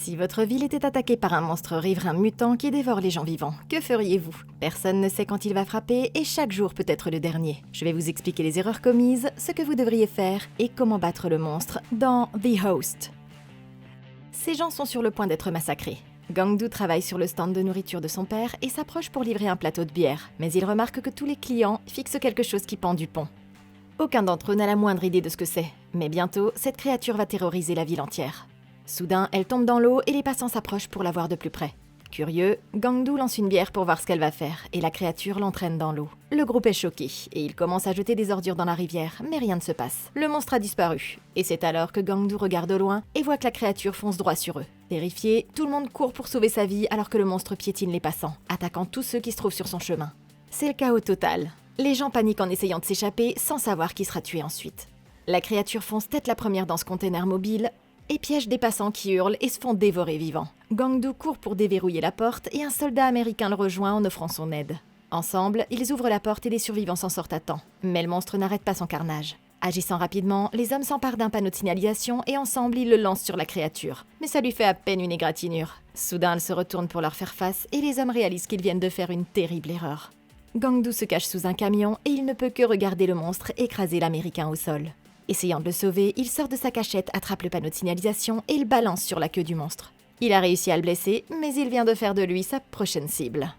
Si votre ville était attaquée par un monstre riverain mutant qui dévore les gens vivants, que feriez-vous? Personne ne sait quand il va frapper et chaque jour peut être le dernier. Je vais vous expliquer les erreurs commises, ce que vous devriez faire et comment battre le monstre dans The Host. Ces gens sont sur le point d'être massacrés. Gangdu travaille sur le stand de nourriture de son père et s'approche pour livrer un plateau de bière, mais il remarque que tous les clients fixent quelque chose qui pend du pont. Aucun d'entre eux n'a la moindre idée de ce que c'est, mais bientôt, cette créature va terroriser la ville entière. Soudain, elle tombe dans l'eau et les passants s'approchent pour la voir de plus près. Curieux, Gangdu lance une bière pour voir ce qu'elle va faire, et la créature l'entraîne dans l'eau. Le groupe est choqué, et il commence à jeter des ordures dans la rivière, mais rien ne se passe. Le monstre a disparu, et c'est alors que Gangdu regarde au loin et voit que la créature fonce droit sur eux. Terrifié, tout le monde court pour sauver sa vie alors que le monstre piétine les passants, attaquant tous ceux qui se trouvent sur son chemin. C'est le chaos total. Les gens paniquent en essayant de s'échapper sans savoir qui sera tué ensuite. La créature fonce tête la première dans ce container mobile et piège des passants qui hurlent et se font dévorer vivants. Gangdu court pour déverrouiller la porte et un soldat américain le rejoint en offrant son aide. Ensemble, ils ouvrent la porte et les survivants s'en sortent à temps. Mais le monstre n'arrête pas son carnage. Agissant rapidement, les hommes s'emparent d'un panneau de signalisation et ensemble ils le lancent sur la créature. Mais ça lui fait à peine une égratignure. Soudain, elle se retourne pour leur faire face et les hommes réalisent qu'ils viennent de faire une terrible erreur. Gangdu se cache sous un camion et il ne peut que regarder le monstre écraser l'Américain au sol. Essayant de le sauver, il sort de sa cachette, attrape le panneau de signalisation et le balance sur la queue du monstre. Il a réussi à le blesser, mais il vient de faire de lui sa prochaine cible.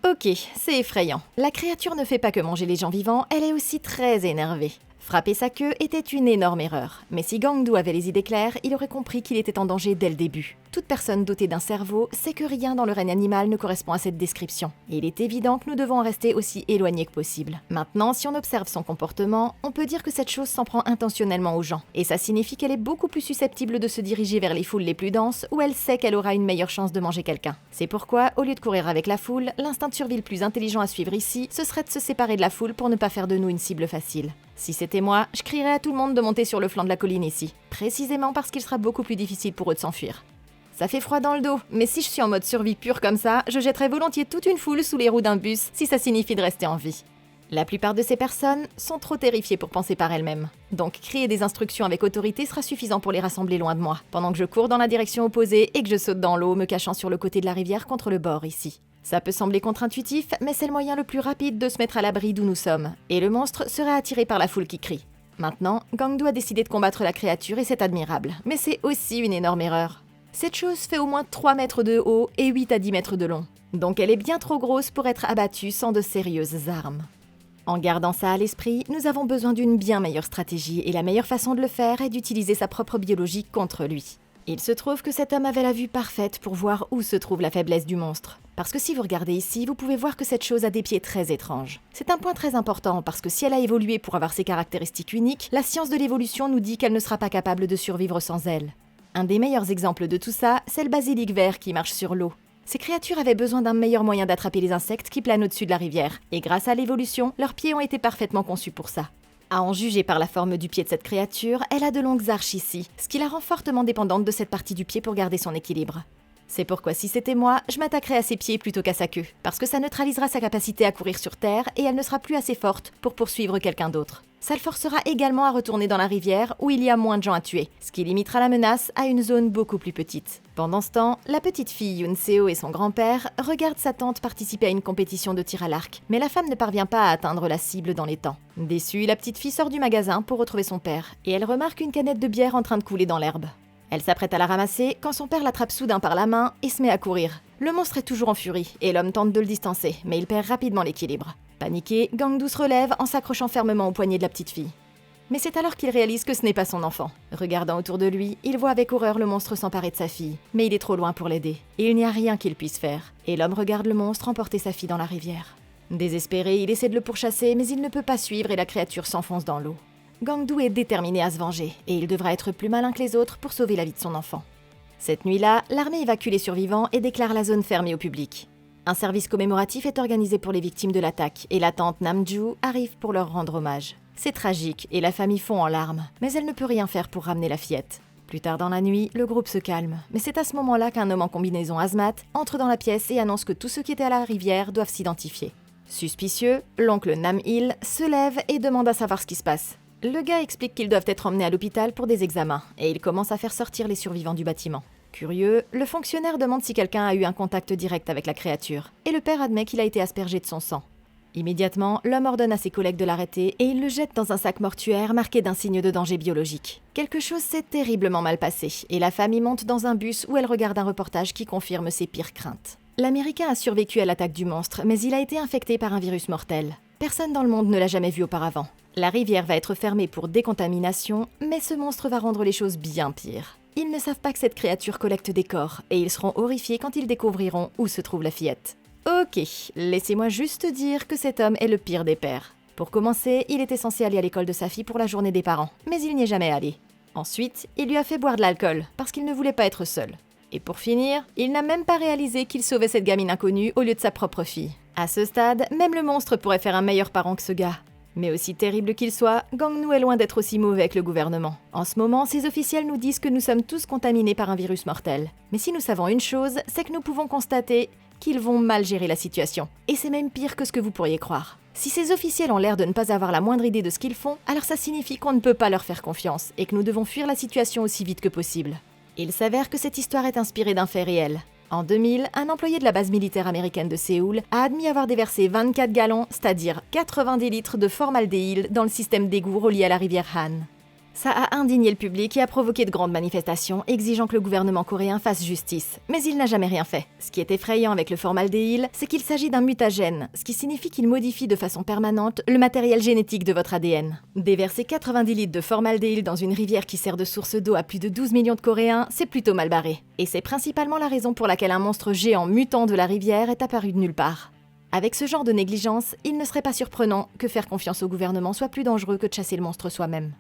Ok, c'est effrayant. La créature ne fait pas que manger les gens vivants, elle est aussi très énervée. Frapper sa queue était une énorme erreur, mais si Gangdu avait les idées claires, il aurait compris qu'il était en danger dès le début. Toute personne dotée d'un cerveau sait que rien dans le règne animal ne correspond à cette description, et il est évident que nous devons en rester aussi éloignés que possible. Maintenant, si on observe son comportement, on peut dire que cette chose s'en prend intentionnellement aux gens, et ça signifie qu'elle est beaucoup plus susceptible de se diriger vers les foules les plus denses, où elle sait qu'elle aura une meilleure chance de manger quelqu'un. C'est pourquoi, au lieu de courir avec la foule, l'instinct de survie le plus intelligent à suivre ici, ce serait de se séparer de la foule pour ne pas faire de nous une cible facile. Si c'était moi, je crierais à tout le monde de monter sur le flanc de la colline ici, précisément parce qu'il sera beaucoup plus difficile pour eux de s'enfuir. Ça fait froid dans le dos, mais si je suis en mode survie pure comme ça, je jetterais volontiers toute une foule sous les roues d'un bus si ça signifie de rester en vie. La plupart de ces personnes sont trop terrifiées pour penser par elles-mêmes. Donc crier des instructions avec autorité sera suffisant pour les rassembler loin de moi, pendant que je cours dans la direction opposée et que je saute dans l'eau, me cachant sur le côté de la rivière contre le bord ici. Ça peut sembler contre-intuitif, mais c'est le moyen le plus rapide de se mettre à l'abri d'où nous sommes, et le monstre serait attiré par la foule qui crie. Maintenant, Gangdu a décidé de combattre la créature et c'est admirable, mais c'est aussi une énorme erreur. Cette chose fait au moins 3 mètres de haut et 8 à 10 mètres de long, donc elle est bien trop grosse pour être abattue sans de sérieuses armes. En gardant ça à l'esprit, nous avons besoin d'une bien meilleure stratégie et la meilleure façon de le faire est d'utiliser sa propre biologie contre lui. Il se trouve que cet homme avait la vue parfaite pour voir où se trouve la faiblesse du monstre. Parce que si vous regardez ici, vous pouvez voir que cette chose a des pieds très étranges. C'est un point très important parce que si elle a évolué pour avoir ses caractéristiques uniques, la science de l'évolution nous dit qu'elle ne sera pas capable de survivre sans elle. Un des meilleurs exemples de tout ça, c'est le basilic vert qui marche sur l'eau. Ces créatures avaient besoin d'un meilleur moyen d'attraper les insectes qui planent au-dessus de la rivière, et grâce à l'évolution, leurs pieds ont été parfaitement conçus pour ça. À en juger par la forme du pied de cette créature, elle a de longues arches ici, ce qui la rend fortement dépendante de cette partie du pied pour garder son équilibre. C'est pourquoi si c'était moi, je m'attaquerais à ses pieds plutôt qu'à sa queue, parce que ça neutralisera sa capacité à courir sur terre et elle ne sera plus assez forte pour poursuivre quelqu'un d'autre. Ça le forcera également à retourner dans la rivière où il y a moins de gens à tuer, ce qui limitera la menace à une zone beaucoup plus petite. Pendant ce temps, la petite fille Yunseo et son grand-père regardent sa tante participer à une compétition de tir à l'arc, mais la femme ne parvient pas à atteindre la cible dans les temps. Déçue, la petite fille sort du magasin pour retrouver son père, et elle remarque une canette de bière en train de couler dans l'herbe. Elle s'apprête à la ramasser quand son père l'attrape soudain par la main et se met à courir. Le monstre est toujours en furie, et l'homme tente de le distancer, mais il perd rapidement l'équilibre. Paniqué, Gangdu se relève en s'accrochant fermement au poignet de la petite fille. Mais c'est alors qu'il réalise que ce n'est pas son enfant. Regardant autour de lui, il voit avec horreur le monstre s'emparer de sa fille, mais il est trop loin pour l'aider, et il n'y a rien qu'il puisse faire. Et l'homme regarde le monstre emporter sa fille dans la rivière. Désespéré, il essaie de le pourchasser, mais il ne peut pas suivre et la créature s'enfonce dans l'eau. Gangdu est déterminé à se venger, et il devra être plus malin que les autres pour sauver la vie de son enfant. Cette nuit-là, l'armée évacue les survivants et déclare la zone fermée au public. Un service commémoratif est organisé pour les victimes de l'attaque, et la tante Namju arrive pour leur rendre hommage. C'est tragique, et la famille fond en larmes, mais elle ne peut rien faire pour ramener la fillette. Plus tard dans la nuit, le groupe se calme, mais c'est à ce moment-là qu'un homme en combinaison hazmat entre dans la pièce et annonce que tous ceux qui étaient à la rivière doivent s'identifier. Suspicieux, l'oncle Nam-il se lève et demande à savoir ce qui se passe. Le gars explique qu'ils doivent être emmenés à l'hôpital pour des examens, et il commence à faire sortir les survivants du bâtiment. Curieux, le fonctionnaire demande si quelqu'un a eu un contact direct avec la créature, et le père admet qu'il a été aspergé de son sang. Immédiatement, l'homme ordonne à ses collègues de l'arrêter et il le jette dans un sac mortuaire marqué d'un signe de danger biologique. Quelque chose s'est terriblement mal passé, et la famille monte dans un bus où elle regarde un reportage qui confirme ses pires craintes. L'Américain a survécu à l'attaque du monstre, mais il a été infecté par un virus mortel. Personne dans le monde ne l'a jamais vu auparavant. La rivière va être fermée pour décontamination, mais ce monstre va rendre les choses bien pires. Ils ne savent pas que cette créature collecte des corps, et ils seront horrifiés quand ils découvriront où se trouve la fillette. Ok, laissez-moi juste dire que cet homme est le pire des pères. Pour commencer, il était censé aller à l'école de sa fille pour la journée des parents, mais il n'y est jamais allé. Ensuite, il lui a fait boire de l'alcool, parce qu'il ne voulait pas être seul. Et pour finir, il n'a même pas réalisé qu'il sauvait cette gamine inconnue au lieu de sa propre fille. À ce stade, même le monstre pourrait faire un meilleur parent que ce gars. Mais aussi terrible qu'il soit, Gangnu est loin d'être aussi mauvais que le gouvernement. En ce moment, ces officiels nous disent que nous sommes tous contaminés par un virus mortel. Mais si nous savons une chose, c'est que nous pouvons constater qu'ils vont mal gérer la situation. Et c'est même pire que ce que vous pourriez croire. Si ces officiels ont l'air de ne pas avoir la moindre idée de ce qu'ils font, alors ça signifie qu'on ne peut pas leur faire confiance et que nous devons fuir la situation aussi vite que possible. Il s'avère que cette histoire est inspirée d'un fait réel. En 2000, un employé de la base militaire américaine de Séoul a admis avoir déversé 24 gallons, c'est-à-dire 90 litres de formaldéhyde dans le système d'égout relié à la rivière Han. Ça a indigné le public et a provoqué de grandes manifestations exigeant que le gouvernement coréen fasse justice. Mais il n'a jamais rien fait. Ce qui est effrayant avec le formaldéhyde, c'est qu'il s'agit d'un mutagène, ce qui signifie qu'il modifie de façon permanente le matériel génétique de votre ADN. Déverser 90 litres de formaldéhyde dans une rivière qui sert de source d'eau à plus de 12 millions de Coréens, c'est plutôt mal barré. Et c'est principalement la raison pour laquelle un monstre géant mutant de la rivière est apparu de nulle part. Avec ce genre de négligence, il ne serait pas surprenant que faire confiance au gouvernement soit plus dangereux que de chasser le monstre soi-même.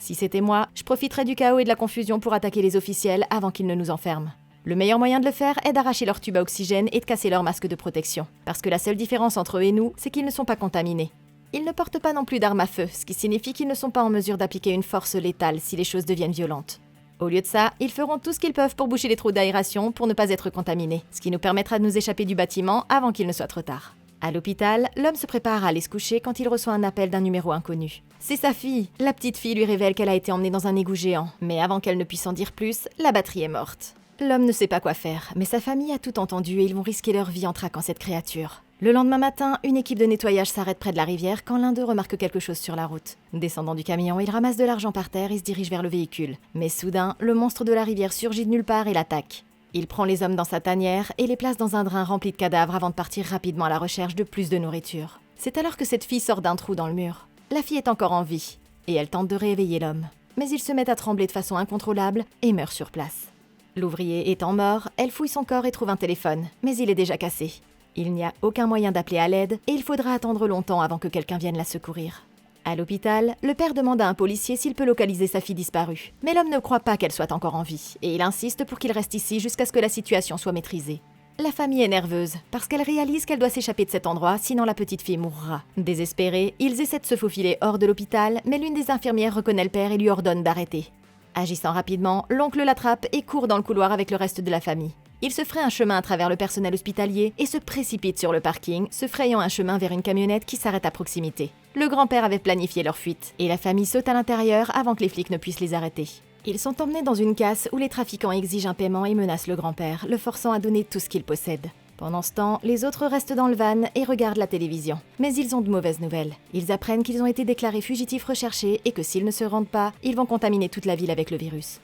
Si c'était moi, je profiterais du chaos et de la confusion pour attaquer les officiels avant qu'ils ne nous enferment. Le meilleur moyen de le faire est d'arracher leur tube à oxygène et de casser leur masque de protection. Parce que la seule différence entre eux et nous, c'est qu'ils ne sont pas contaminés. Ils ne portent pas non plus d'armes à feu, ce qui signifie qu'ils ne sont pas en mesure d'appliquer une force létale si les choses deviennent violentes. Au lieu de ça, ils feront tout ce qu'ils peuvent pour boucher les trous d'aération pour ne pas être contaminés, ce qui nous permettra de nous échapper du bâtiment avant qu'il ne soit trop tard. À l'hôpital, l'homme se prépare à aller se coucher quand il reçoit un appel d'un numéro inconnu. C'est sa fille. La petite fille lui révèle qu'elle a été emmenée dans un égout géant. Mais avant qu'elle ne puisse en dire plus, la batterie est morte. L'homme ne sait pas quoi faire, mais sa famille a tout entendu et ils vont risquer leur vie en traquant cette créature. Le lendemain matin, une équipe de nettoyage s'arrête près de la rivière quand l'un d'eux remarque quelque chose sur la route. Descendant du camion, il ramasse de l'argent par terre et se dirige vers le véhicule. Mais soudain, le monstre de la rivière surgit de nulle part et l'attaque. Il prend les hommes dans sa tanière et les place dans un drain rempli de cadavres avant de partir rapidement à la recherche de plus de nourriture. C'est alors que cette fille sort d'un trou dans le mur. La fille est encore en vie et elle tente de réveiller l'homme. Mais il se met à trembler de façon incontrôlable et meurt sur place. L'ouvrier étant mort, elle fouille son corps et trouve un téléphone, mais il est déjà cassé. Il n'y a aucun moyen d'appeler à l'aide et il faudra attendre longtemps avant que quelqu'un vienne la secourir. À l'hôpital, le père demande à un policier s'il peut localiser sa fille disparue. Mais l'homme ne croit pas qu'elle soit encore en vie, et il insiste pour qu'il reste ici jusqu'à ce que la situation soit maîtrisée. La famille est nerveuse, parce qu'elle réalise qu'elle doit s'échapper de cet endroit, sinon la petite fille mourra. Désespérés, ils essaient de se faufiler hors de l'hôpital, mais l'une des infirmières reconnaît le père et lui ordonne d'arrêter. Agissant rapidement, l'oncle l'attrape et court dans le couloir avec le reste de la famille. Il se fraye un chemin à travers le personnel hospitalier et se précipite sur le parking, se frayant un chemin vers une camionnette qui s'arrête à proximité. Le grand-père avait planifié leur fuite, et la famille saute à l'intérieur avant que les flics ne puissent les arrêter. Ils sont emmenés dans une casse où les trafiquants exigent un paiement et menacent le grand-père, le forçant à donner tout ce qu'il possède. Pendant ce temps, les autres restent dans le van et regardent la télévision. Mais ils ont de mauvaises nouvelles. Ils apprennent qu'ils ont été déclarés fugitifs recherchés et que s'ils ne se rendent pas, ils vont contaminer toute la ville avec le virus.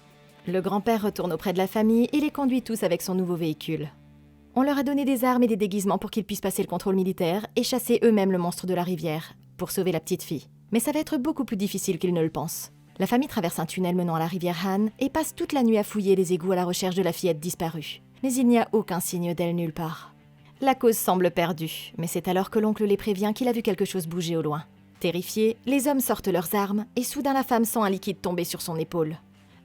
Le grand-père retourne auprès de la famille et les conduit tous avec son nouveau véhicule. On leur a donné des armes et des déguisements pour qu'ils puissent passer le contrôle militaire et chasser eux-mêmes le monstre de la rivière, pour sauver la petite fille. Mais ça va être beaucoup plus difficile qu'ils ne le pensent. La famille traverse un tunnel menant à la rivière Han et passe toute la nuit à fouiller les égouts à la recherche de la fillette disparue. Mais il n'y a aucun signe d'elle nulle part. La cause semble perdue, mais c'est alors que l'oncle les prévient qu'il a vu quelque chose bouger au loin. Terrifiés, les hommes sortent leurs armes et soudain la femme sent un liquide tomber sur son épaule.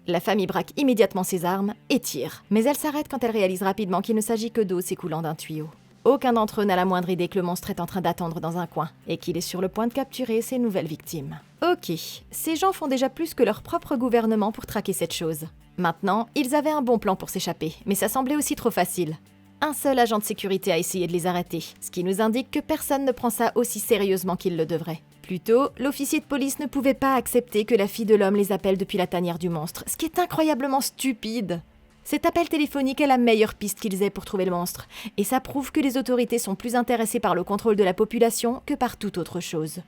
La famille braque immédiatement ses armes et tire, mais elle s'arrête quand elle réalise rapidement qu'il ne s'agit que d'eau s'écoulant d'un tuyau. Aucun d'entre eux n'a la moindre idée que le monstre est en train d'attendre dans un coin et qu'il est sur le point de capturer ses nouvelles victimes. Ok, ces gens font déjà plus que leur propre gouvernement pour traquer cette chose. Maintenant, ils avaient un bon plan pour s'échapper, mais ça semblait aussi trop facile. Un seul agent de sécurité a essayé de les arrêter, ce qui nous indique que personne ne prend ça aussi sérieusement qu'il le devrait. Plutôt, l'officier de police ne pouvait pas accepter que la fille de l'homme les appelle depuis la tanière du monstre, ce qui est incroyablement stupide. Cet appel téléphonique est la meilleure piste qu'ils aient pour trouver le monstre, et ça prouve que les autorités sont plus intéressées par le contrôle de la population que par toute autre chose.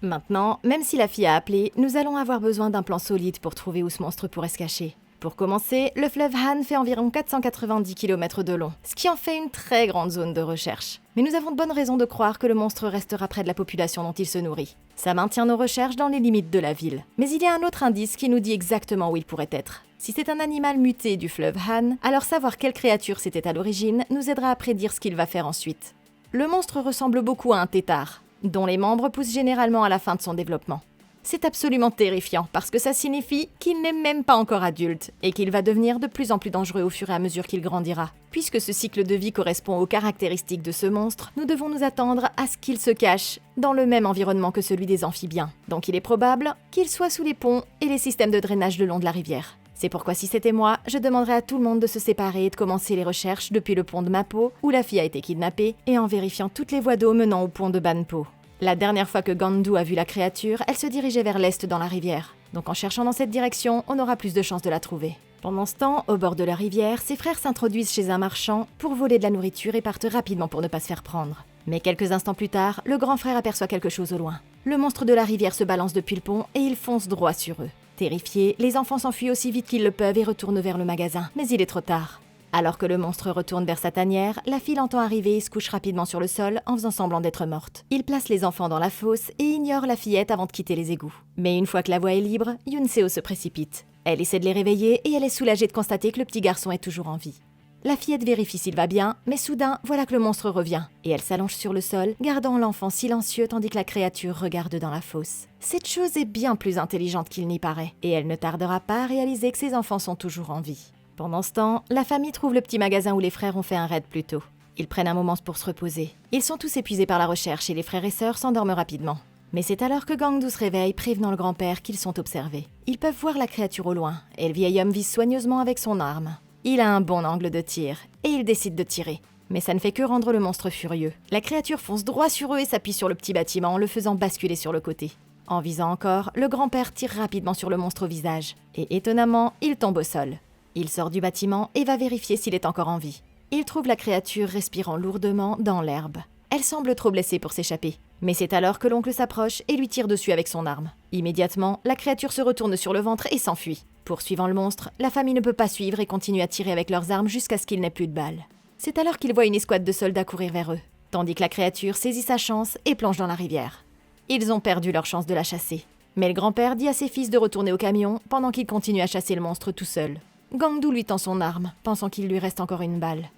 Maintenant, même si la fille a appelé, nous allons avoir besoin d'un plan solide pour trouver où ce monstre pourrait se cacher. Pour commencer, le fleuve Han fait environ 490 km de long, ce qui en fait une très grande zone de recherche. Mais nous avons de bonnes raisons de croire que le monstre restera près de la population dont il se nourrit. Ça maintient nos recherches dans les limites de la ville. Mais il y a un autre indice qui nous dit exactement où il pourrait être. Si c'est un animal muté du fleuve Han, alors savoir quelle créature c'était à l'origine nous aidera à prédire ce qu'il va faire ensuite. Le monstre ressemble beaucoup à un tétard, dont les membres poussent généralement à la fin de son développement. C'est absolument terrifiant parce que ça signifie qu'il n'est même pas encore adulte et qu'il va devenir de plus en plus dangereux au fur et à mesure qu'il grandira. Puisque ce cycle de vie correspond aux caractéristiques de ce monstre, nous devons nous attendre à ce qu'il se cache dans le même environnement que celui des amphibiens. Donc il est probable qu'il soit sous les ponts et les systèmes de drainage le long de la rivière. C'est pourquoi si c'était moi, je demanderais à tout le monde de se séparer et de commencer les recherches depuis le pont de Mapo, où la fille a été kidnappée, et en vérifiant toutes les voies d'eau menant au pont de Banpo. La dernière fois que Gandu a vu la créature, elle se dirigeait vers l'est dans la rivière. Donc en cherchant dans cette direction, on aura plus de chances de la trouver. Pendant ce temps, au bord de la rivière, ses frères s'introduisent chez un marchand pour voler de la nourriture et partent rapidement pour ne pas se faire prendre. Mais quelques instants plus tard, le grand frère aperçoit quelque chose au loin. Le monstre de la rivière se balance depuis le pont et il fonce droit sur eux. Terrifiés, les enfants s'enfuient aussi vite qu'ils le peuvent et retournent vers le magasin. Mais il est trop tard. Alors que le monstre retourne vers sa tanière, la fille l'entend arriver et se couche rapidement sur le sol en faisant semblant d'être morte. Il place les enfants dans la fosse et ignore la fillette avant de quitter les égouts. Mais une fois que la voie est libre, Yunseo se précipite. Elle essaie de les réveiller et elle est soulagée de constater que le petit garçon est toujours en vie. La fillette vérifie s'il va bien, mais soudain, voilà que le monstre revient. Et elle s'allonge sur le sol, gardant l'enfant silencieux tandis que la créature regarde dans la fosse. Cette chose est bien plus intelligente qu'il n'y paraît, et elle ne tardera pas à réaliser que ses enfants sont toujours en vie. Pendant ce temps, la famille trouve le petit magasin où les frères ont fait un raid plus tôt. Ils prennent un moment pour se reposer. Ils sont tous épuisés par la recherche et les frères et sœurs s'endorment rapidement. Mais c'est alors que Gangdu se réveille, prévenant le grand-père qu'ils sont observés. Ils peuvent voir la créature au loin, et le vieil homme vise soigneusement avec son arme. Il a un bon angle de tir, et il décide de tirer. Mais ça ne fait que rendre le monstre furieux. La créature fonce droit sur eux et s'appuie sur le petit bâtiment, le faisant basculer sur le côté. En visant encore, le grand-père tire rapidement sur le monstre au visage. Et étonnamment, il tombe au sol. Il sort du bâtiment et va vérifier s'il est encore en vie. Il trouve la créature respirant lourdement dans l'herbe. Elle semble trop blessée pour s'échapper. Mais c'est alors que l'oncle s'approche et lui tire dessus avec son arme. Immédiatement, la créature se retourne sur le ventre et s'enfuit. Poursuivant le monstre, la famille ne peut pas suivre et continue à tirer avec leurs armes jusqu'à ce qu'il n'ait plus de balles. C'est alors qu'ils voient une escouade de soldats courir vers eux, tandis que la créature saisit sa chance et plonge dans la rivière. Ils ont perdu leur chance de la chasser. Mais le grand-père dit à ses fils de retourner au camion pendant qu'il continue à chasser le monstre tout seul. Gangdu lui tend son arme, pensant qu'il lui reste encore une balle.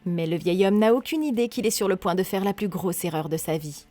Mais le vieil homme n'a aucune idée qu'il est sur le point de faire la plus grosse erreur de sa vie.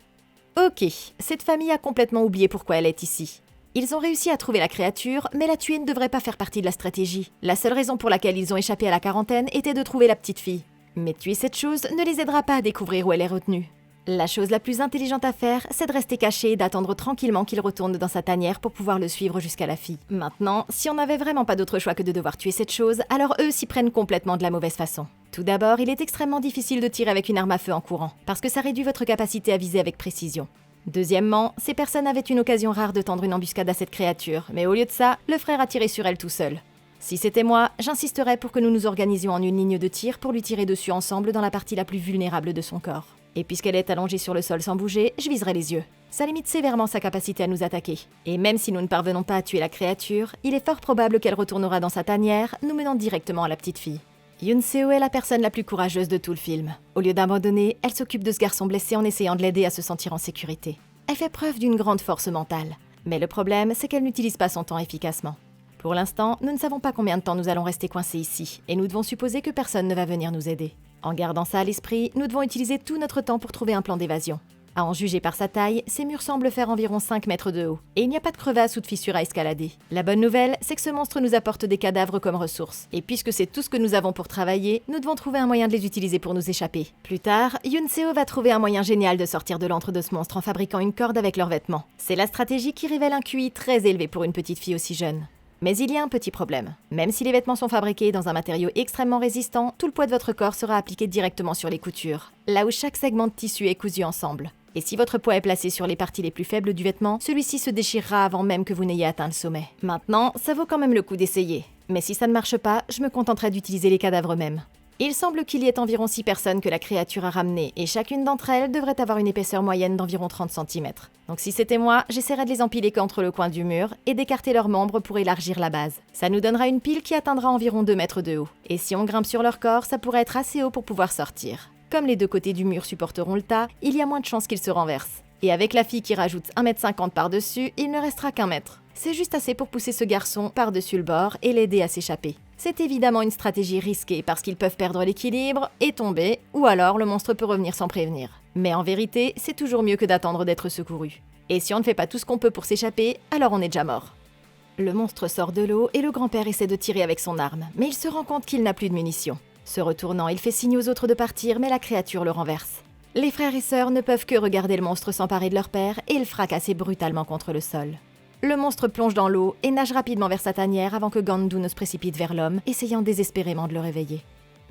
Ok, cette famille a complètement oublié pourquoi elle est ici. Ils ont réussi à trouver la créature, mais la tuer ne devrait pas faire partie de la stratégie. La seule raison pour laquelle ils ont échappé à la quarantaine était de trouver la petite fille. Mais tuer cette chose ne les aidera pas à découvrir où elle est retenue. La chose la plus intelligente à faire, c'est de rester caché et d'attendre tranquillement qu'il retourne dans sa tanière pour pouvoir le suivre jusqu'à la fille. Maintenant, si on n'avait vraiment pas d'autre choix que de devoir tuer cette chose, alors eux s'y prennent complètement de la mauvaise façon. Tout d'abord, il est extrêmement difficile de tirer avec une arme à feu en courant, parce que ça réduit votre capacité à viser avec précision. Deuxièmement, ces personnes avaient une occasion rare de tendre une embuscade à cette créature, mais au lieu de ça, le frère a tiré sur elle tout seul. Si c'était moi, j'insisterais pour que nous nous organisions en une ligne de tir pour lui tirer dessus ensemble dans la partie la plus vulnérable de son corps. Et puisqu'elle est allongée sur le sol sans bouger, je viserai les yeux. Ça limite sévèrement sa capacité à nous attaquer. Et même si nous ne parvenons pas à tuer la créature, il est fort probable qu'elle retournera dans sa tanière, nous menant directement à la petite fille. Yunseo est la personne la plus courageuse de tout le film. Au lieu d'abandonner, elle s'occupe de ce garçon blessé en essayant de l'aider à se sentir en sécurité. Elle fait preuve d'une grande force mentale. Mais le problème, c'est qu'elle n'utilise pas son temps efficacement. Pour l'instant, nous ne savons pas combien de temps nous allons rester coincés ici, et nous devons supposer que personne ne va venir nous aider. En gardant ça à l'esprit, nous devons utiliser tout notre temps pour trouver un plan d'évasion. À en juger par sa taille, ces murs semblent faire environ 5 mètres de haut, et il n'y a pas de crevasse ou de fissure à escalader. La bonne nouvelle, c'est que ce monstre nous apporte des cadavres comme ressources, et puisque c'est tout ce que nous avons pour travailler, nous devons trouver un moyen de les utiliser pour nous échapper. Plus tard, Yunseo va trouver un moyen génial de sortir de l'antre de ce monstre en fabriquant une corde avec leurs vêtements. C'est la stratégie qui révèle un QI très élevé pour une petite fille aussi jeune. Mais il y a un petit problème. Même si les vêtements sont fabriqués dans un matériau extrêmement résistant, tout le poids de votre corps sera appliqué directement sur les coutures, là où chaque segment de tissu est cousu ensemble. Et si votre poids est placé sur les parties les plus faibles du vêtement, celui-ci se déchirera avant même que vous n'ayez atteint le sommet. Maintenant, ça vaut quand même le coup d'essayer. Mais si ça ne marche pas, je me contenterai d'utiliser les cadavres eux-mêmes. Il semble qu'il y ait environ 6 personnes que la créature a ramenées, et chacune d'entre elles devrait avoir une épaisseur moyenne d'environ 30 cm. Donc si c'était moi, j'essaierais de les empiler contre le coin du mur et d'écarter leurs membres pour élargir la base. Ça nous donnera une pile qui atteindra environ 2 mètres de haut. Et si on grimpe sur leur corps, ça pourrait être assez haut pour pouvoir sortir. Comme les deux côtés du mur supporteront le tas, il y a moins de chances qu'ils se renversent. Et avec la fille qui rajoute 1,50 m par-dessus, il ne restera qu'1 mètre. C'est juste assez pour pousser ce garçon par-dessus le bord et l'aider à s'échapper. C'est évidemment une stratégie risquée parce qu'ils peuvent perdre l'équilibre et tomber, ou alors le monstre peut revenir sans prévenir. Mais en vérité, c'est toujours mieux que d'attendre d'être secouru. Et si on ne fait pas tout ce qu'on peut pour s'échapper, alors on est déjà mort. Le monstre sort de l'eau et le grand-père essaie de tirer avec son arme, mais il se rend compte qu'il n'a plus de munitions. Se retournant, il fait signe aux autres de partir, mais la créature le renverse. Les frères et sœurs ne peuvent que regarder le monstre s'emparer de leur père et le fracasser brutalement contre le sol. Le monstre plonge dans l'eau et nage rapidement vers sa tanière avant que Gandu ne se précipite vers l'homme, essayant désespérément de le réveiller.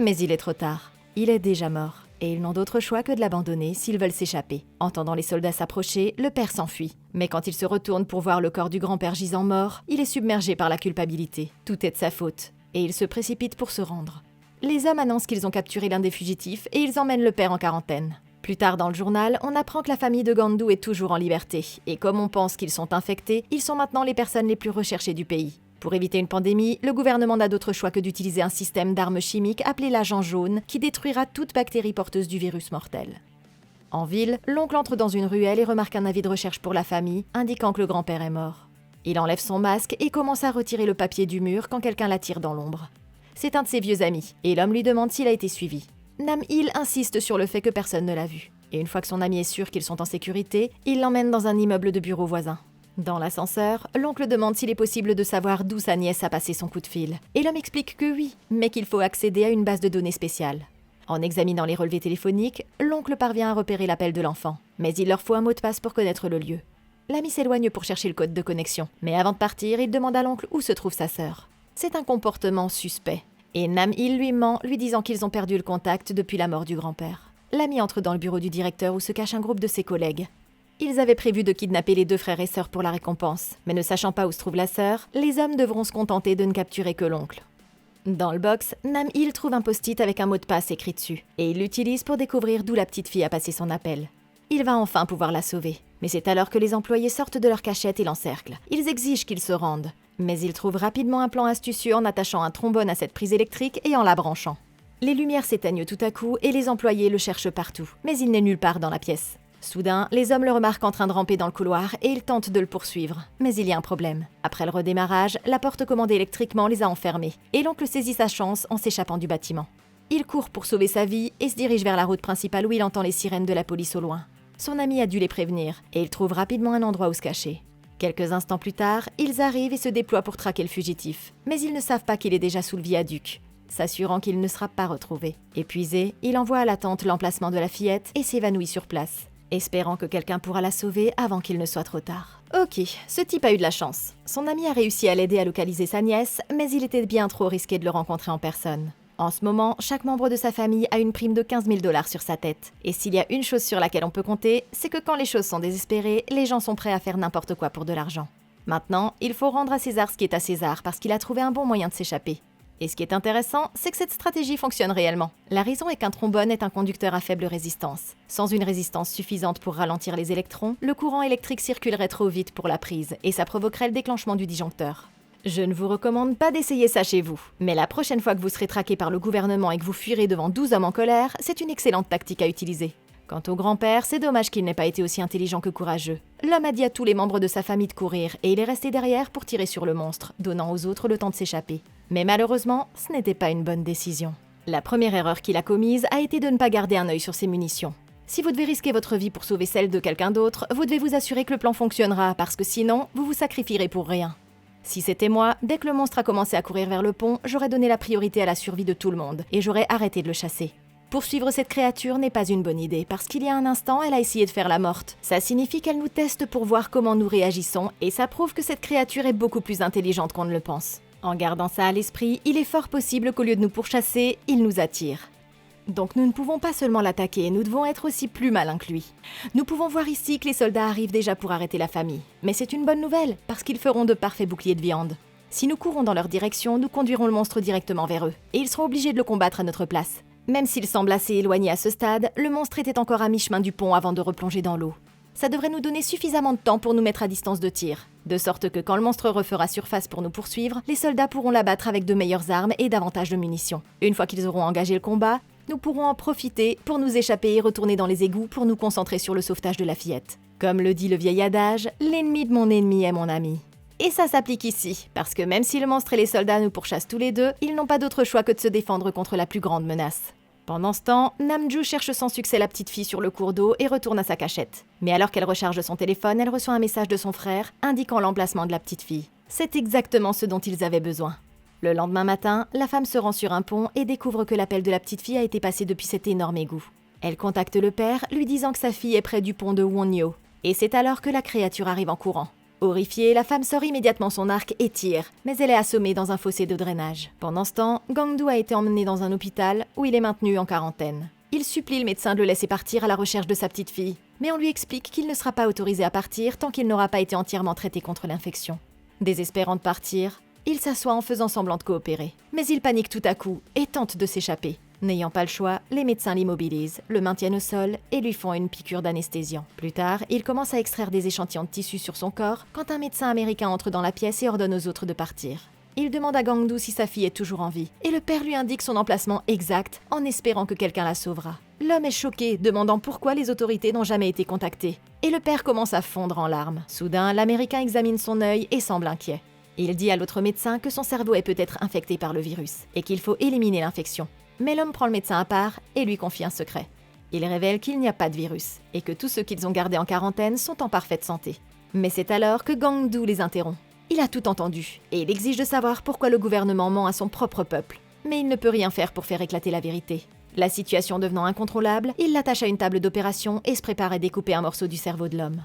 Mais il est trop tard. Il est déjà mort, et ils n'ont d'autre choix que de l'abandonner s'ils veulent s'échapper. Entendant les soldats s'approcher, le père s'enfuit. Mais quand il se retourne pour voir le corps du grand-père gisant mort, il est submergé par la culpabilité. Tout est de sa faute, et il se précipite pour se rendre. Les hommes annoncent qu'ils ont capturé l'un des fugitifs et ils emmènent le père en quarantaine. Plus tard dans le journal, on apprend que la famille de Gandu est toujours en liberté, et comme on pense qu'ils sont infectés, ils sont maintenant les personnes les plus recherchées du pays. Pour éviter une pandémie, le gouvernement n'a d'autre choix que d'utiliser un système d'armes chimiques appelé l'agent jaune, qui détruira toute bactérie porteuse du virus mortel. En ville, l'oncle entre dans une ruelle et remarque un avis de recherche pour la famille, indiquant que le grand-père est mort. Il enlève son masque et commence à retirer le papier du mur quand quelqu'un l'attire dans l'ombre. C'est un de ses vieux amis, et l'homme lui demande s'il a été suivi. Nam-il insiste sur le fait que personne ne l'a vu. Et une fois que son ami est sûr qu'ils sont en sécurité, il l'emmène dans un immeuble de bureau voisin. Dans l'ascenseur, l'oncle demande s'il est possible de savoir d'où sa nièce a passé son coup de fil. Et l'homme explique que oui, mais qu'il faut accéder à une base de données spéciale. En examinant les relevés téléphoniques, l'oncle parvient à repérer l'appel de l'enfant. Mais il leur faut un mot de passe pour connaître le lieu. L'ami s'éloigne pour chercher le code de connexion. Mais avant de partir, il demande à l'oncle où se trouve sa sœur. C'est un comportement suspect. Et Nam-il lui ment, lui disant qu'ils ont perdu le contact depuis la mort du grand-père. L'ami entre dans le bureau du directeur où se cache un groupe de ses collègues. Ils avaient prévu de kidnapper les deux frères et sœurs pour la récompense, mais ne sachant pas où se trouve la sœur, les hommes devront se contenter de ne capturer que l'oncle. Dans le box, Nam-il trouve un post-it avec un mot de passe écrit dessus, et il l'utilise pour découvrir d'où la petite fille a passé son appel. Il va enfin pouvoir la sauver, mais c'est alors que les employés sortent de leur cachette et l'encerclent. Ils exigent qu'ils se rendent. Mais il trouve rapidement un plan astucieux en attachant un trombone à cette prise électrique et en la branchant. Les lumières s'éteignent tout à coup et les employés le cherchent partout, mais il n'est nulle part dans la pièce. Soudain, les hommes le remarquent en train de ramper dans le couloir et ils tentent de le poursuivre. Mais il y a un problème. Après le redémarrage, la porte commandée électriquement les a enfermés, et l'oncle saisit sa chance en s'échappant du bâtiment. Il court pour sauver sa vie et se dirige vers la route principale où il entend les sirènes de la police au loin. Son ami a dû les prévenir, et il trouve rapidement un endroit où se cacher. Quelques instants plus tard, ils arrivent et se déploient pour traquer le fugitif. Mais ils ne savent pas qu'il est déjà sous le viaduc, s'assurant qu'il ne sera pas retrouvé. Épuisé, il envoie à la tante l'emplacement de la fillette et s'évanouit sur place, espérant que quelqu'un pourra la sauver avant qu'il ne soit trop tard. Ok, ce type a eu de la chance. Son ami a réussi à l'aider à localiser sa nièce, mais il était bien trop risqué de le rencontrer en personne. En ce moment, chaque membre de sa famille a une prime de 15 000 $ sur sa tête. Et s'il y a une chose sur laquelle on peut compter, c'est que quand les choses sont désespérées, les gens sont prêts à faire n'importe quoi pour de l'argent. Maintenant, il faut rendre à César ce qui est à César parce qu'il a trouvé un bon moyen de s'échapper. Et ce qui est intéressant, c'est que cette stratégie fonctionne réellement. La raison est qu'un trombone est un conducteur à faible résistance. Sans une résistance suffisante pour ralentir les électrons, le courant électrique circulerait trop vite pour la prise et ça provoquerait le déclenchement du disjoncteur. Je ne vous recommande pas d'essayer ça chez vous, mais la prochaine fois que vous serez traqué par le gouvernement et que vous fuirez devant 12 hommes en colère, c'est une excellente tactique à utiliser. Quant au grand-père, c'est dommage qu'il n'ait pas été aussi intelligent que courageux. L'homme a dit à tous les membres de sa famille de courir et il est resté derrière pour tirer sur le monstre, donnant aux autres le temps de s'échapper. Mais malheureusement, ce n'était pas une bonne décision. La première erreur qu'il a commise a été de ne pas garder un œil sur ses munitions. Si vous devez risquer votre vie pour sauver celle de quelqu'un d'autre, vous devez vous assurer que le plan fonctionnera parce que sinon, vous vous sacrifierez pour rien. Si c'était moi, dès que le monstre a commencé à courir vers le pont, j'aurais donné la priorité à la survie de tout le monde et j'aurais arrêté de le chasser. Poursuivre cette créature n'est pas une bonne idée parce qu'il y a un instant, elle a essayé de faire la morte. Ça signifie qu'elle nous teste pour voir comment nous réagissons et ça prouve que cette créature est beaucoup plus intelligente qu'on ne le pense. En gardant ça à l'esprit, il est fort possible qu'au lieu de nous pourchasser, il nous attire. Donc nous ne pouvons pas seulement l'attaquer, nous devons être aussi plus malins que lui. Nous pouvons voir ici que les soldats arrivent déjà pour arrêter la famille. Mais c'est une bonne nouvelle, parce qu'ils feront de parfaits boucliers de viande. Si nous courons dans leur direction, nous conduirons le monstre directement vers eux, et ils seront obligés de le combattre à notre place. Même s'il semble assez éloigné à ce stade, le monstre était encore à mi-chemin du pont avant de replonger dans l'eau. Ça devrait nous donner suffisamment de temps pour nous mettre à distance de tir, de sorte que quand le monstre refera surface pour nous poursuivre, les soldats pourront l'abattre avec de meilleures armes et davantage de munitions. Une fois qu'ils auront engagé le combat, nous pourrons en profiter pour nous échapper et retourner dans les égouts pour nous concentrer sur le sauvetage de la fillette. Comme le dit le vieil adage, l'ennemi de mon ennemi est mon ami. Et ça s'applique ici, parce que même si le monstre et les soldats nous pourchassent tous les deux, ils n'ont pas d'autre choix que de se défendre contre la plus grande menace. Pendant ce temps, Namju cherche sans succès la petite fille sur le cours d'eau et retourne à sa cachette. Mais alors qu'elle recharge son téléphone, elle reçoit un message de son frère indiquant l'emplacement de la petite fille. C'est exactement ce dont ils avaient besoin. Le lendemain matin, la femme se rend sur un pont et découvre que l'appel de la petite fille a été passé depuis cet énorme égout. Elle contacte le père, lui disant que sa fille est près du pont de Wonyo. Et c'est alors que la créature arrive en courant. Horrifiée, la femme sort immédiatement son arc et tire, mais elle est assommée dans un fossé de drainage. Pendant ce temps, Gangdu a été emmené dans un hôpital où il est maintenu en quarantaine. Il supplie le médecin de le laisser partir à la recherche de sa petite fille, mais on lui explique qu'il ne sera pas autorisé à partir tant qu'il n'aura pas été entièrement traité contre l'infection. Désespérant de partir, il s'assoit en faisant semblant de coopérer. Mais il panique tout à coup et tente de s'échapper. N'ayant pas le choix, les médecins l'immobilisent, le maintiennent au sol et lui font une piqûre d'anesthésiant. Plus tard, il commence à extraire des échantillons de tissu sur son corps quand un médecin américain entre dans la pièce et ordonne aux autres de partir. Il demande à Gangdu si sa fille est toujours en vie, et le père lui indique son emplacement exact en espérant que quelqu'un la sauvera. L'homme est choqué, demandant pourquoi les autorités n'ont jamais été contactées. Et le père commence à fondre en larmes. Soudain, l'Américain examine son œil et semble inquiet. Il dit à l'autre médecin que son cerveau est peut-être infecté par le virus, et qu'il faut éliminer l'infection. Mais l'homme prend le médecin à part et lui confie un secret. Il révèle qu'il n'y a pas de virus, et que tous ceux qu'ils ont gardés en quarantaine sont en parfaite santé. Mais c'est alors que Gangdu les interrompt. Il a tout entendu, et il exige de savoir pourquoi le gouvernement ment à son propre peuple. Mais il ne peut rien faire pour faire éclater la vérité. La situation devenant incontrôlable, il l'attache à une table d'opération et se prépare à découper un morceau du cerveau de l'homme.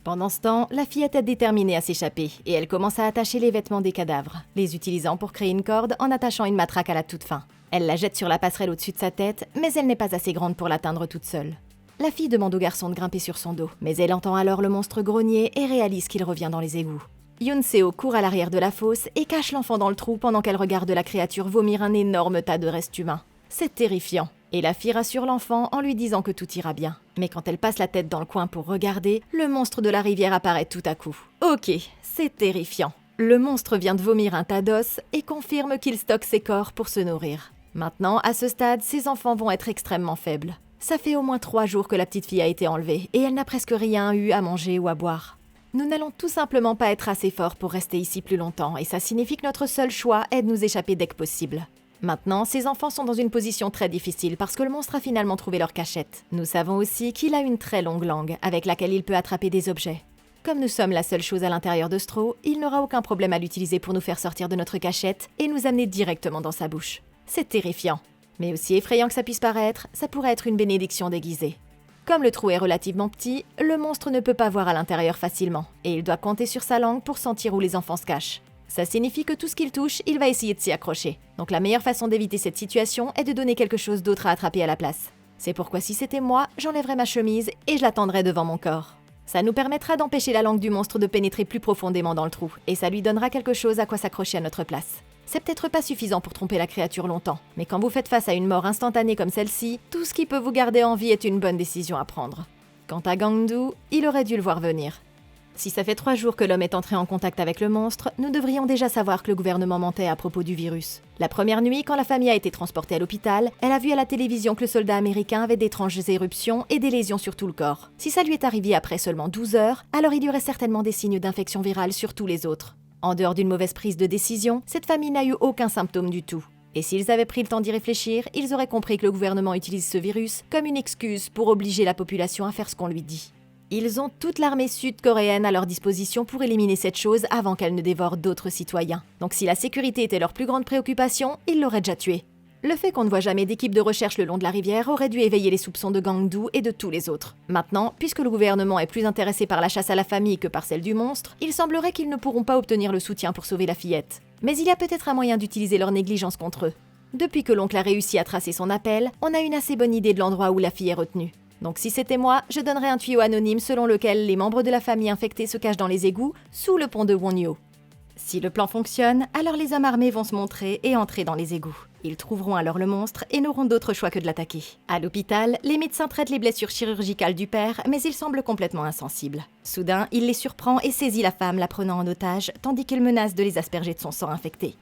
Pendant ce temps, la fillette est déterminée à s'échapper, et elle commence à attacher les vêtements des cadavres, les utilisant pour créer une corde en attachant une matraque à la toute fin. Elle la jette sur la passerelle au-dessus de sa tête, mais elle n'est pas assez grande pour l'atteindre toute seule. La fille demande au garçon de grimper sur son dos, mais elle entend alors le monstre grogner et réalise qu'il revient dans les égouts. Yunseo court à l'arrière de la fosse et cache l'enfant dans le trou pendant qu'elle regarde la créature vomir un énorme tas de restes humains. C'est terrifiant, et la fille rassure l'enfant en lui disant que tout ira bien. Mais quand elle passe la tête dans le coin pour regarder, le monstre de la rivière apparaît tout à coup. Ok, c'est terrifiant. Le monstre vient de vomir un tas d'os et confirme qu'il stocke ses corps pour se nourrir. Maintenant, à ce stade, ses enfants vont être extrêmement faibles. Ça fait au moins 3 jours que la petite fille a été enlevée et elle n'a presque rien eu à manger ou à boire. Nous n'allons tout simplement pas être assez forts pour rester ici plus longtemps et ça signifie que notre seul choix est de nous échapper dès que possible. Maintenant, ces enfants sont dans une position très difficile parce que le monstre a finalement trouvé leur cachette. Nous savons aussi qu'il a une très longue langue avec laquelle il peut attraper des objets. Comme nous sommes la seule chose à l'intérieur de Stro, il n'aura aucun problème à l'utiliser pour nous faire sortir de notre cachette et nous amener directement dans sa bouche. C'est terrifiant. Mais aussi effrayant que ça puisse paraître, ça pourrait être une bénédiction déguisée. Comme le trou est relativement petit, le monstre ne peut pas voir à l'intérieur facilement, et il doit compter sur sa langue pour sentir où les enfants se cachent. Ça signifie que tout ce qu'il touche, il va essayer de s'y accrocher. Donc la meilleure façon d'éviter cette situation est de donner quelque chose d'autre à attraper à la place. C'est pourquoi si c'était moi, j'enlèverais ma chemise et je la tendrais devant mon corps. Ça nous permettra d'empêcher la langue du monstre de pénétrer plus profondément dans le trou, et ça lui donnera quelque chose à quoi s'accrocher à notre place. C'est peut-être pas suffisant pour tromper la créature longtemps, mais quand vous faites face à une mort instantanée comme celle-ci, tout ce qui peut vous garder en vie est une bonne décision à prendre. Quant à Gangdu, il aurait dû le voir venir. Si ça fait 3 jours que l'homme est entré en contact avec le monstre, nous devrions déjà savoir que le gouvernement mentait à propos du virus. La première nuit, quand la famille a été transportée à l'hôpital, elle a vu à la télévision que le soldat américain avait d'étranges éruptions et des lésions sur tout le corps. Si ça lui est arrivé après seulement 12 heures, alors il y aurait certainement des signes d'infection virale sur tous les autres. En dehors d'une mauvaise prise de décision, cette famille n'a eu aucun symptôme du tout. Et s'ils avaient pris le temps d'y réfléchir, ils auraient compris que le gouvernement utilise ce virus comme une excuse pour obliger la population à faire ce qu'on lui dit. Ils ont toute l'armée sud-coréenne à leur disposition pour éliminer cette chose avant qu'elle ne dévore d'autres citoyens. Donc si la sécurité était leur plus grande préoccupation, ils l'auraient déjà tué. Le fait qu'on ne voit jamais d'équipe de recherche le long de la rivière aurait dû éveiller les soupçons de Gangdu et de tous les autres. Maintenant, puisque le gouvernement est plus intéressé par la chasse à la famille que par celle du monstre, il semblerait qu'ils ne pourront pas obtenir le soutien pour sauver la fillette. Mais il y a peut-être un moyen d'utiliser leur négligence contre eux. Depuis que l'oncle a réussi à tracer son appel, on a une assez bonne idée de l'endroit où la fille est retenue. Donc si c'était moi, je donnerais un tuyau anonyme selon lequel les membres de la famille infectée se cachent dans les égouts, sous le pont de Wonyo. Si le plan fonctionne, alors les hommes armés vont se montrer et entrer dans les égouts. Ils trouveront alors le monstre et n'auront d'autre choix que de l'attaquer. À l'hôpital, les médecins traitent les blessures chirurgicales du père, mais il semble complètement insensible. Soudain, il les surprend et saisit la femme, la prenant en otage, tandis qu'il menace de les asperger de son sang infecté.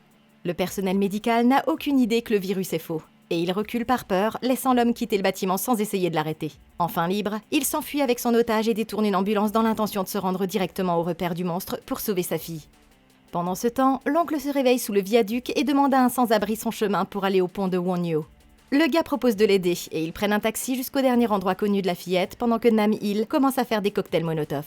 Le personnel médical n'a aucune idée que le virus est faux. Et il recule par peur, laissant l'homme quitter le bâtiment sans essayer de l'arrêter. Enfin libre, il s'enfuit avec son otage et détourne une ambulance dans l'intention de se rendre directement au repère du monstre pour sauver sa fille. Pendant ce temps, l'oncle se réveille sous le viaduc et demande à un sans-abri son chemin pour aller au pont de Wonyo. Le gars propose de l'aider et ils prennent un taxi jusqu'au dernier endroit connu de la fillette pendant que Nam-il commence à faire des cocktails Molotov.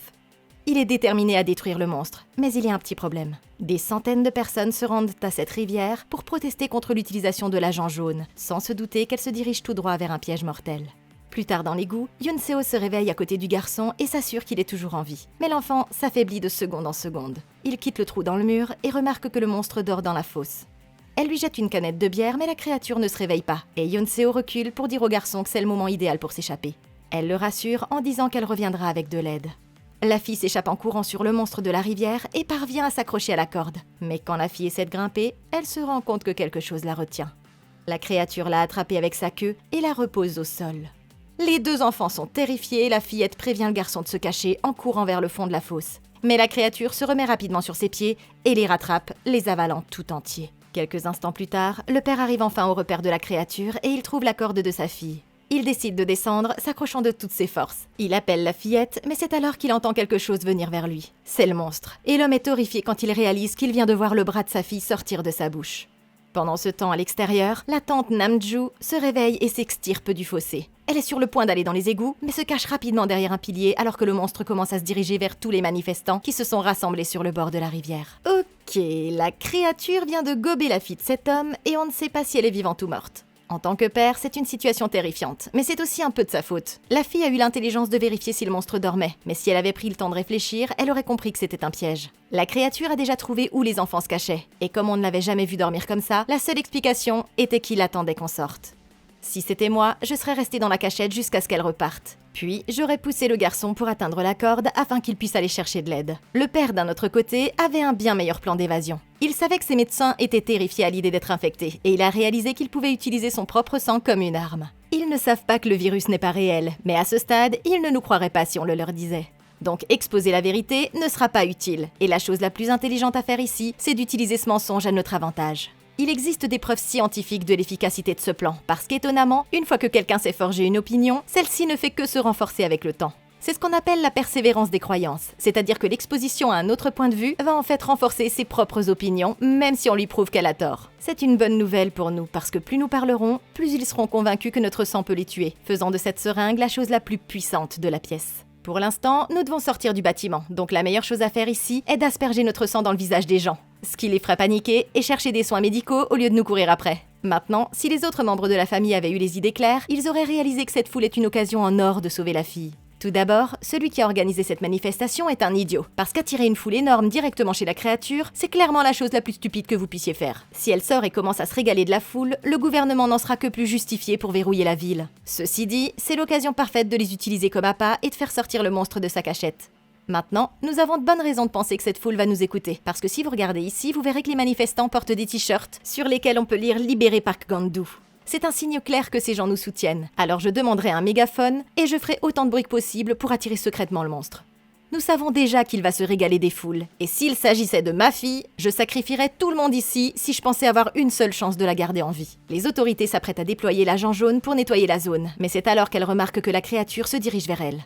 Il est déterminé à détruire le monstre, mais il y a un petit problème. Des centaines de personnes se rendent à cette rivière pour protester contre l'utilisation de l'agent jaune, sans se douter qu'elle se dirige tout droit vers un piège mortel. Plus tard dans l'égout, Yoon-seo se réveille à côté du garçon et s'assure qu'il est toujours en vie. Mais l'enfant s'affaiblit de seconde en seconde. Il quitte le trou dans le mur et remarque que le monstre dort dans la fosse. Elle lui jette une canette de bière, mais la créature ne se réveille pas, et Yoon-seo recule pour dire au garçon que c'est le moment idéal pour s'échapper. Elle le rassure en disant qu'elle reviendra avec de l'aide. La fille s'échappe en courant sur le monstre de la rivière et parvient à s'accrocher à la corde. Mais quand la fille essaie de grimper, elle se rend compte que quelque chose la retient. La créature l'a attrapée avec sa queue et la repose au sol. Les deux enfants sont terrifiés et la fillette prévient le garçon de se cacher en courant vers le fond de la fosse. Mais la créature se remet rapidement sur ses pieds et les rattrape, les avalant tout entiers. Quelques instants plus tard, le père arrive enfin au repère de la créature et il trouve la corde de sa fille. Il décide de descendre, s'accrochant de toutes ses forces. Il appelle la fillette, mais c'est alors qu'il entend quelque chose venir vers lui. C'est le monstre. Et l'homme est horrifié quand il réalise qu'il vient de voir le bras de sa fille sortir de sa bouche. Pendant ce temps, à l'extérieur, la tante Nam-ju se réveille et s'extirpe du fossé. Elle est sur le point d'aller dans les égouts, mais se cache rapidement derrière un pilier alors que le monstre commence à se diriger vers tous les manifestants qui se sont rassemblés sur le bord de la rivière. Ok, la créature vient de gober la fille de cet homme et on ne sait pas si elle est vivante ou morte. En tant que père, c'est une situation terrifiante, mais c'est aussi un peu de sa faute. La fille a eu l'intelligence de vérifier si le monstre dormait, mais si elle avait pris le temps de réfléchir, elle aurait compris que c'était un piège. La créature a déjà trouvé où les enfants se cachaient, et comme on ne l'avait jamais vu dormir comme ça, la seule explication était qu'il attendait qu'on sorte. Si c'était moi, je serais restée dans la cachette jusqu'à ce qu'elle reparte. Puis, j'aurais poussé le garçon pour atteindre la corde afin qu'il puisse aller chercher de l'aide. Le père, d'un autre côté, avait un bien meilleur plan d'évasion. Il savait que ses médecins étaient terrifiés à l'idée d'être infectés, et il a réalisé qu'il pouvait utiliser son propre sang comme une arme. Ils ne savent pas que le virus n'est pas réel, mais à ce stade, ils ne nous croiraient pas si on le leur disait. Donc exposer la vérité ne sera pas utile, et la chose la plus intelligente à faire ici, c'est d'utiliser ce mensonge à notre avantage. Il existe des preuves scientifiques de l'efficacité de ce plan, parce qu'étonnamment, une fois que quelqu'un s'est forgé une opinion, celle-ci ne fait que se renforcer avec le temps. C'est ce qu'on appelle la persévérance des croyances, c'est-à-dire que l'exposition à un autre point de vue va en fait renforcer ses propres opinions, même si on lui prouve qu'elle a tort. C'est une bonne nouvelle pour nous, parce que plus nous parlerons, plus ils seront convaincus que notre sang peut les tuer, faisant de cette seringue la chose la plus puissante de la pièce. Pour l'instant, nous devons sortir du bâtiment, donc la meilleure chose à faire ici est d'asperger notre sang dans le visage des gens, ce qui les ferait paniquer et chercher des soins médicaux au lieu de nous courir après. Maintenant, si les autres membres de la famille avaient eu les idées claires, ils auraient réalisé que cette foule est une occasion en or de sauver la fille. Tout d'abord, celui qui a organisé cette manifestation est un idiot, parce qu'attirer une foule énorme directement chez la créature, c'est clairement la chose la plus stupide que vous puissiez faire. Si elle sort et commence à se régaler de la foule, le gouvernement n'en sera que plus justifié pour verrouiller la ville. Ceci dit, c'est l'occasion parfaite de les utiliser comme appât et de faire sortir le monstre de sa cachette. Maintenant, nous avons de bonnes raisons de penser que cette foule va nous écouter, parce que si vous regardez ici, vous verrez que les manifestants portent des t-shirts sur lesquels on peut lire « Libérez Park Gang-do ». C'est un signe clair que ces gens nous soutiennent. Alors je demanderai un mégaphone et je ferai autant de bruit que possible pour attirer secrètement le monstre. Nous savons déjà qu'il va se régaler des foules. Et s'il s'agissait de ma fille, je sacrifierais tout le monde ici si je pensais avoir une seule chance de la garder en vie. Les autorités s'apprêtent à déployer l'agent jaune pour nettoyer la zone, mais c'est alors qu'elle remarque que la créature se dirige vers elle.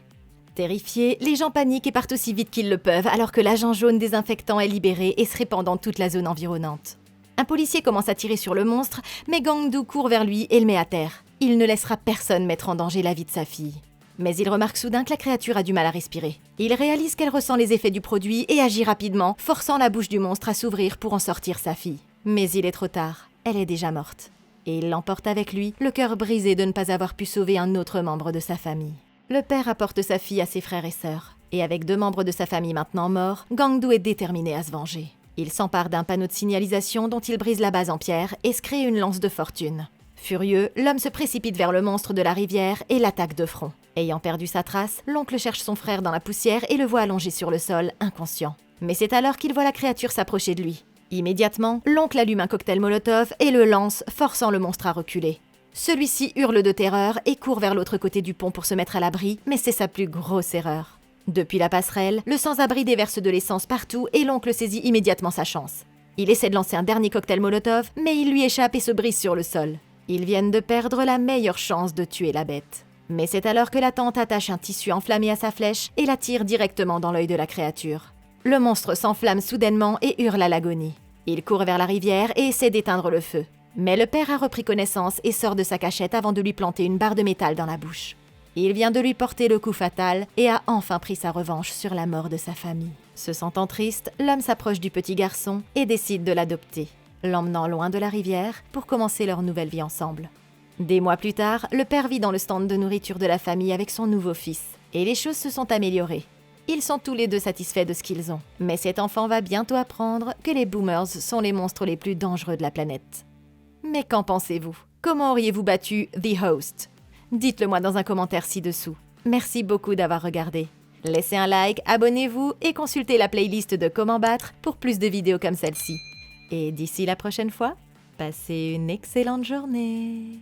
Terrifiés, les gens paniquent et partent aussi vite qu'ils le peuvent alors que l'agent jaune désinfectant est libéré et se répand dans toute la zone environnante. Un policier commence à tirer sur le monstre, mais Gang-do court vers lui et le met à terre. Il ne laissera personne mettre en danger la vie de sa fille. Mais il remarque soudain que la créature a du mal à respirer. Il réalise qu'elle ressent les effets du produit et agit rapidement, forçant la bouche du monstre à s'ouvrir pour en sortir sa fille. Mais il est trop tard, elle est déjà morte. Et il l'emporte avec lui, le cœur brisé de ne pas avoir pu sauver un autre membre de sa famille. Le père apporte sa fille à ses frères et sœurs. Et avec 2 membres de sa famille maintenant morts, Gang-do est déterminé à se venger. Il s'empare d'un panneau de signalisation dont il brise la base en pierre et se crée une lance de fortune. Furieux, l'homme se précipite vers le monstre de la rivière et l'attaque de front. Ayant perdu sa trace, l'oncle cherche son frère dans la poussière et le voit allongé sur le sol, inconscient. Mais c'est alors qu'il voit la créature s'approcher de lui. Immédiatement, l'oncle allume un cocktail Molotov et le lance, forçant le monstre à reculer. Celui-ci hurle de terreur et court vers l'autre côté du pont pour se mettre à l'abri, mais c'est sa plus grosse erreur. Depuis la passerelle, le sans-abri déverse de l'essence partout et l'oncle saisit immédiatement sa chance. Il essaie de lancer un dernier cocktail Molotov, mais il lui échappe et se brise sur le sol. Ils viennent de perdre la meilleure chance de tuer la bête. Mais c'est alors que la tante attache un tissu enflammé à sa flèche et la tire directement dans l'œil de la créature. Le monstre s'enflamme soudainement et hurle à l'agonie. Il court vers la rivière et essaie d'éteindre le feu. Mais le père a repris connaissance et sort de sa cachette avant de lui planter une barre de métal dans la bouche. Il vient de lui porter le coup fatal et a enfin pris sa revanche sur la mort de sa famille. Se sentant triste, l'homme s'approche du petit garçon et décide de l'adopter, l'emmenant loin de la rivière pour commencer leur nouvelle vie ensemble. Des mois plus tard, le père vit dans le stand de nourriture de la famille avec son nouveau fils, et les choses se sont améliorées. Ils sont tous les deux satisfaits de ce qu'ils ont, mais cet enfant va bientôt apprendre que les boomers sont les monstres les plus dangereux de la planète. Mais qu'en pensez-vous? Comment auriez-vous battu The Host? Dites-le moi dans un commentaire ci-dessous. Merci beaucoup d'avoir regardé. Laissez un like, abonnez-vous et consultez la playlist de Comment battre pour plus de vidéos comme celle-ci. Et d'ici la prochaine fois, passez une excellente journée.